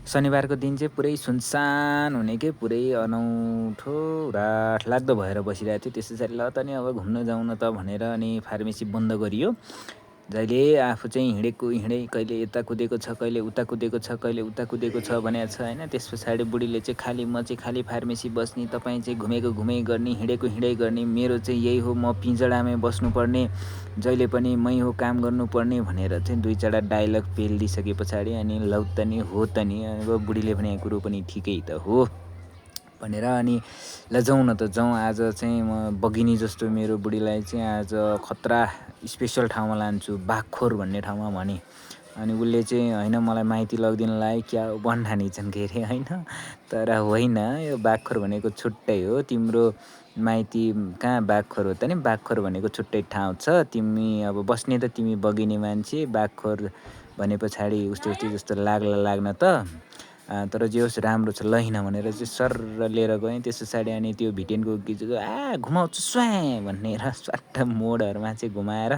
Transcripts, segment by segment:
शनिबारको दिन चाहिँ पुरै सुनसान हुने के पुरै अनौठो राठलाग्दो भएर बसिरहेको थियो। त्यस पछाडि ल त नि अब घुम्न जाउँ न त भनेर अनि फार्मेसी बन्द गरियो। जहिले आफू चाहिँ हिँडेको हिँडै कहिले यता कुदेको छ, कहिले उता कुदेको छ, कहिले उता कुदेको छ भनेको छ होइन। त्यस पछाडि बुढीले चाहिँ खालि म चाहिँ खालि फार्मेसी बस्ने, तपाईँ चाहिँ घुमेको घुमै गर्ने, हिँडेको हिँडै गर्ने, मेरो चाहिँ यही हो, म पिँजडामै बस्नुपर्ने, जहिले पनि मै हो काम गर्नुपर्ने भनेर चाहिँ 2-4 डायलग पेलिदिइसके पछाडि अनि लौ त नि हो त नि अब बुढीले भनेको कुरो पनि ठिकै त हो भनेर अनि ल जाउँ न त जाउँ आज चाहिँ म बगिनी जस्तो मेरो बुढीलाई चाहिँ आज खतरा स्पेसल ठाउँमा लान्छु, बागखोर भन्ने ठाउँमा भने। अनि उसले चाहिँ होइन मलाई माइती लगिदिनलाई क्या भन्ठानी छन् के अरे होइन। तर होइन, यो बागखोर भनेको छुट्टै हो, तिम्रो माइती कहाँ बागखोर हो त नि, बागखोर भनेको छुट्टै ठाउँ छ। तिमी अब बस्ने त तिमी बगिनी मान्छे, बागखोर भने पछाडि उस्तै जस्तो लाग्न त। तर जे होस् राम्रो छ ल हिँड भनेर चाहिँ सर्र लिएर गएँ। त्यस पछाडि अनि त्यो भिटेनको गीतको घुमाउँछु स्वाँ भनेर स्वाट्ट मोडहरूमा चाहिँ घुमाएर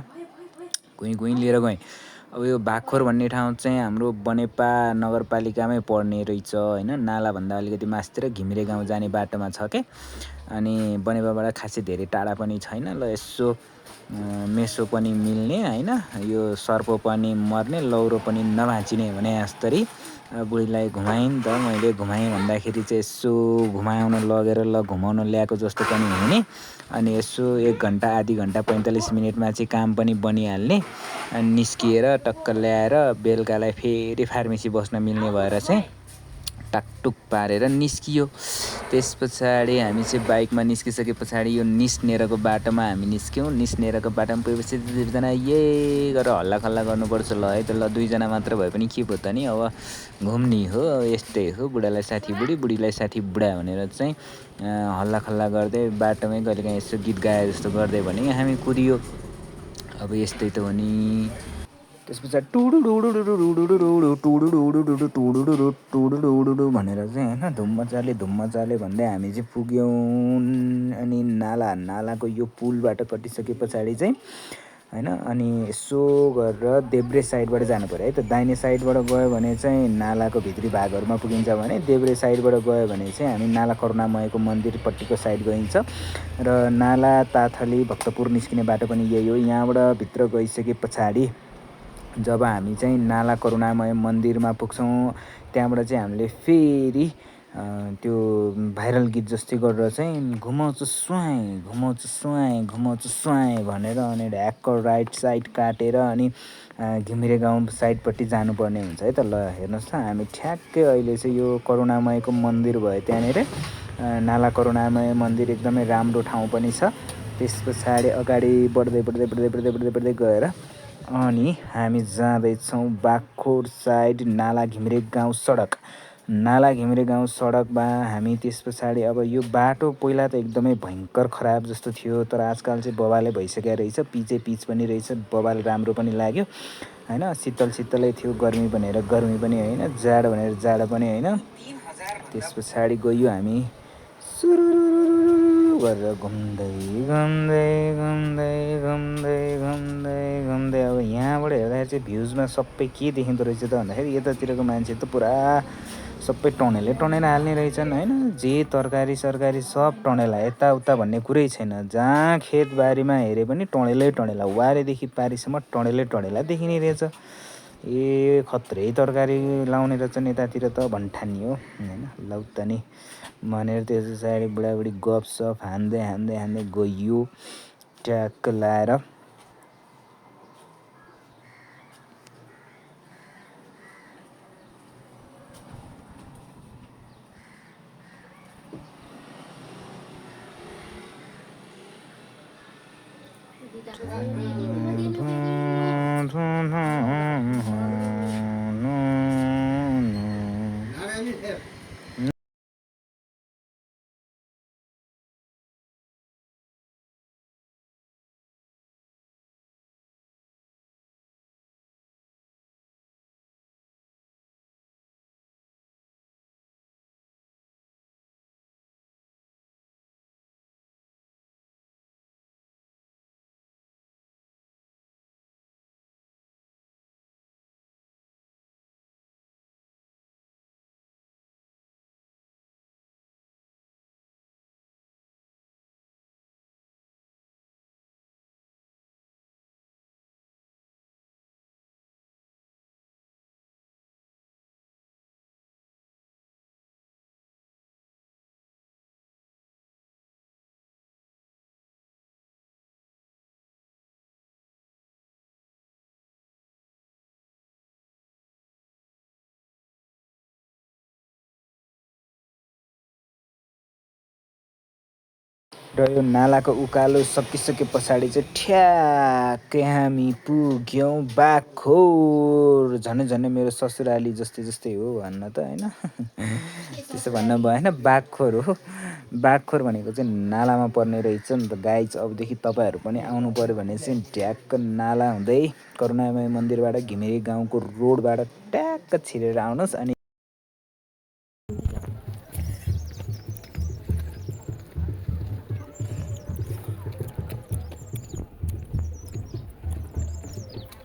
गुइँ लिएर गएँ। अब यो बागखोर भन्ने ठाउँ चाहिँ हाम्रो बनेपा नगरपालिकामै पर्ने रहेछ होइन। नालाभन्दा अलिकति मास्तिर घिमिरे गाउँ जाने बाटोमा छ के। अनि बनेपाबाट खासै धेरै टाढा पनि छैन। ल यसो मेसो पनि मिल्ने होइन, यो सर्पो पनि मर्ने, लौरो पनि नभाँचिने भने जस्तरी बुढीलाई घुमाएँ नि त मैले। घुमाएँ भन्दाखेरि चाहिँ यसो घुमाउन लगेर घुमाउन ल्याएको जस्तो पनि हुने, अनि यसो 1 घन्टा आधी घन्टा 45 मिनटमा चाहिँ काम पनि बनिहाल्ने। अनि निस्किएर टक्क ल्याएर बेलुकालाई फेरि फार्मेसी बस्न मिल्ने भएर चाहिँ टाकटुक पारेर निस्कियो। त्यस पछाडि हामी चाहिँ बाइकमा निस्किसके पछाडि यो निस्नेरको बाटोमा हामी निस्क्यौँ। निस्नेरको बाटोमा पुगेपछि 2जना ये गरेर हल्लाखल्ला गर्नुपर्छ। ल है त ल 2जना मात्र भए पनि के भयो त नि, अब घुम्ने हो, यस्तै हो, बुढालाई साथी बुढी, बुढीलाई साथी बुढा भनेर चाहिँ हल्लाखल्ला गर्दै बाटोमै कहिलेकाहीँ यसो गीत गाए जस्तो गर्दै भने हामी कुदियो। अब यस्तै त हो नि। त्यस पछाडि भनेर चाहिँ होइन धुम मचाले भन्दै हामी चाहिँ पुग्यौँ। अनि नालाको यो पुलबाट कटिसके पछाडि चाहिँ होइन अनि यसो गरेर देब्रे साइडबाट जानु पऱ्यो है त। दाहिने साइडबाट गयो भने चाहिँ नालाको भित्री भागहरूमा पुगिन्छ भने देब्रे साइडबाट गयो भने चाहिँ हामी नाला करुणामयको मन्दिरपट्टिको साइड गइन्छ। र नाला ताथली भक्तपुर निस्किने बाटो पनि यही हो। यहाँबाट भित्र गइसके पछाडि जब हामी चाहिँ नाला करुणामय मन्दिरमा पुग्छौँ, त्यहाँबाट चाहिँ हामीले फेरि त्यो भाइरल गीत जस्तै गरेर चाहिँ घुमाउँछु स्वाएँ भनेर अनि ढ्याक्क राइट साइड काटेर अनि घिमिरे गाउँ साइडपट्टि जानुपर्ने हुन्छ है त। ल हेर्नुहोस् त हामी ठ्याक्कै अहिले चाहिँ यो करुणामयको मन्दिर भयो त्यहाँनिर। नाला करुणामय मन्दिर एकदमै राम्रो ठाउँ पनि छ। त्यस पछाडि अगाडि बढ्दै गएर अनि हामी जाँदैछौँ बागखोर साइड नाला घिमिरे गाउँ सडक। नाला घिमिरे गाउँ सडकमा हामी त्यस पछाडि अब यो बाटो पहिला त एकदमै भयङ्कर खराब जस्तो थियो, तर आजकल चाहिँ बवालै भइसकेको रहेछ। पिच पनि रहेछ, बवाल राम्रो पनि लाग्यो होइन। शीतलै थियो, गर्मी भनेर गर्मी पनि होइन, जाडो भनेर जाडो पनि होइन। त्यस पछाडि गयो हामी सुरुरुरुरु गरेर घुम्दै अब यहाँबाट हेर्दाखेरि चाहिँ भ्युजमा सबै के देखिँदो रहेछ त भन्दाखेरि यतातिरको मान्छे त पुरा सबै टनेलै हाल्ने रहेछन् होइन। जे तरकारी सरकारी सब टनेला, यताउता भन्ने कुरै छैन। जहाँ खेतबारीमा हेरे पनि टनेला, वारेदेखि पारीसम्म टनेला देखिने रहेछ। ए खत्रै तरकारी लाउने रहेछन् यतातिर त भन्ठानी हो होइन। लौ त नि भनेर त्यस पछाडि बुढाबुढी गफसफ हान्दै गइयो ट्याक्क लाएर। र यो नालाको उकालो सकिसके पछाडि चाहिँ ठ्याक्कै हामी पुग्यौँ बाघखोर। झन् झन् मेरो ससुराली जस्तै जस्तै हो भन्न त होइन। त्यसो भन्न भएन, बाघखोर हो। बाघखोर भनेको चाहिँ नालामा पर्ने रहेछ नि त गाइज। अबदेखि तपाईँहरू पनि आउनु पऱ्यो भने चाहिँ ढ्याक्क नाला हुँदै करुणामय मन्दिरबाट घिमिरे गाउँको रोडबाट ट्याक्क छिरेर आउनुहोस्। अनि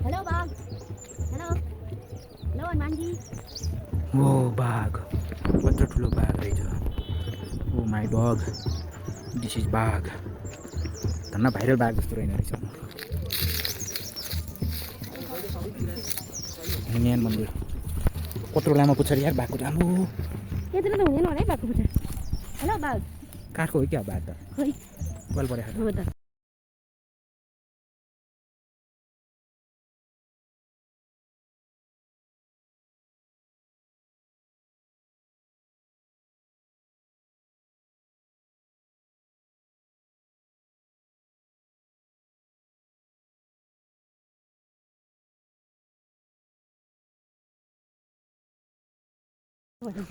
हेलो बाघ, हेलो हेलो हनुमानजी। ओ बाघ, कत्रो ठुलो बाघ रहेछ। ओ माई डग, दिस इज बाघ। धन्न भाइरल बाघ जस्तो रहेन रहेछ। हनुमान मन्दिर कत्रो लामो पुच्छर यार बाघको राम्रो। यत्रो त हुँदैन होला है बाघको पुच्छर। हेलो बाघ। काठको हो क्या बाघ त? खोइ कल परेको हो त।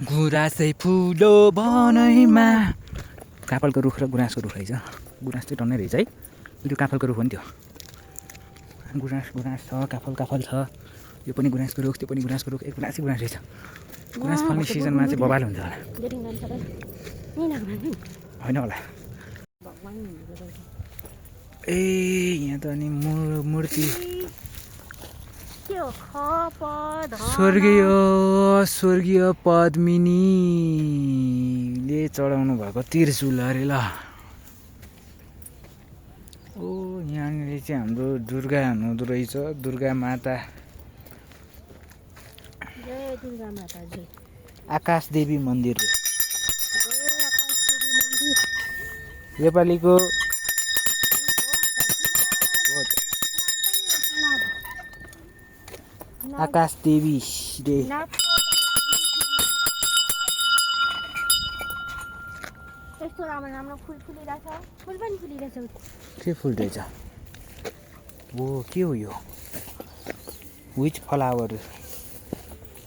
गुराँसै फुलो बनैमा। काफलको रुख र गुराँसको रुख रहेछ। गुराँस चाहिँ टन्नै रहेछ है। त्यो काफलको रुख हो नि त्यो। गुराँस छ, काफल छ। यो पनि गुराँसको रुख, त्यो पनि गुराँसको रुख। एक गुराँसै गुराँस रहेछ। गुराँस फल्ने सिजनमा चाहिँ बबाल हुन्छ होला। होइन होला। ए यहाँ त अनि मूर्ति स्वर्गीय पद्मिनीले चढाउनु भएको त्रिशूल अरे ल। ओ यहाँनिर चाहिँ हाम्रो दुर्गा हुनुहुँदो रहेछ। दुर्गा माता, आकाश देवी मन्दिर। नेपालीको आकाश देवी रे। यस्तो राम्रो फुल फुलिरहेछ। फुल पनि फुलिरहेछ। के फुल रहेछ? ओ के हो यो? Which flower?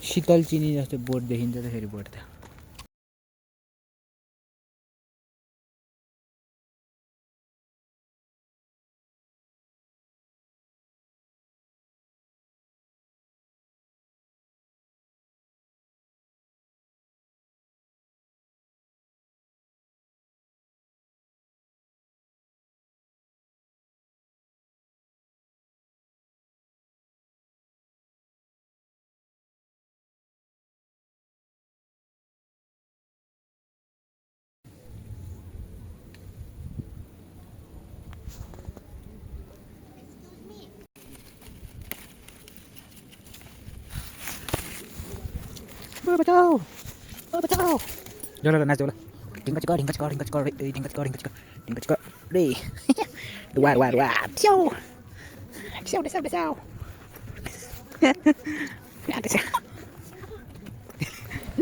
शीतल चिनी जस्तो बोट देखिन्छ त फेरि बोट त। बचाओ बचाओ। ल नाच ल। ढिङ्का चिक ढिङ्का चिक ढिङ्का चिक ढिङ्का चिक ढिङ्का चिक रे। वार वार वार स्याउ स्याउ स्याउ स्याउ।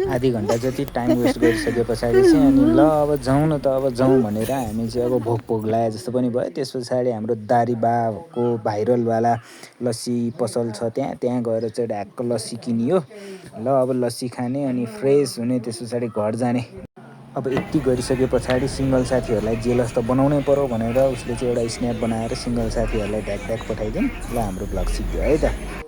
आधी घन्टा जति टाइम वेस्ट गरिसके पछाडि चाहिँ अनि ल अब जाउँ न त, अब जाउँ भनेर हामी चाहिँ अब भोक लागे जस्तो पनि भयो। त्यस पछाडि हाम्रो दारीबाको भाइरलवाला लस्सी पसल छ त्यहाँ गएर चाहिँ ढ्याक्क लस्सी किनियो। ल अब लस्सी खाने अनि फ्रेस हुने, त्यस पछाडि घर जाने। अब यति गरिसके पछाडि सिङ्गल साथीहरूलाई जेलस त बनाउनै पर्यो भनेर उसले चाहिँ एउटा स्न्याप बनाएर सिङ्गल साथीहरूलाई ढ्याक ढ्याक पठाइदिउँ। ल हाम्रो भ्लग सिक्यो है त।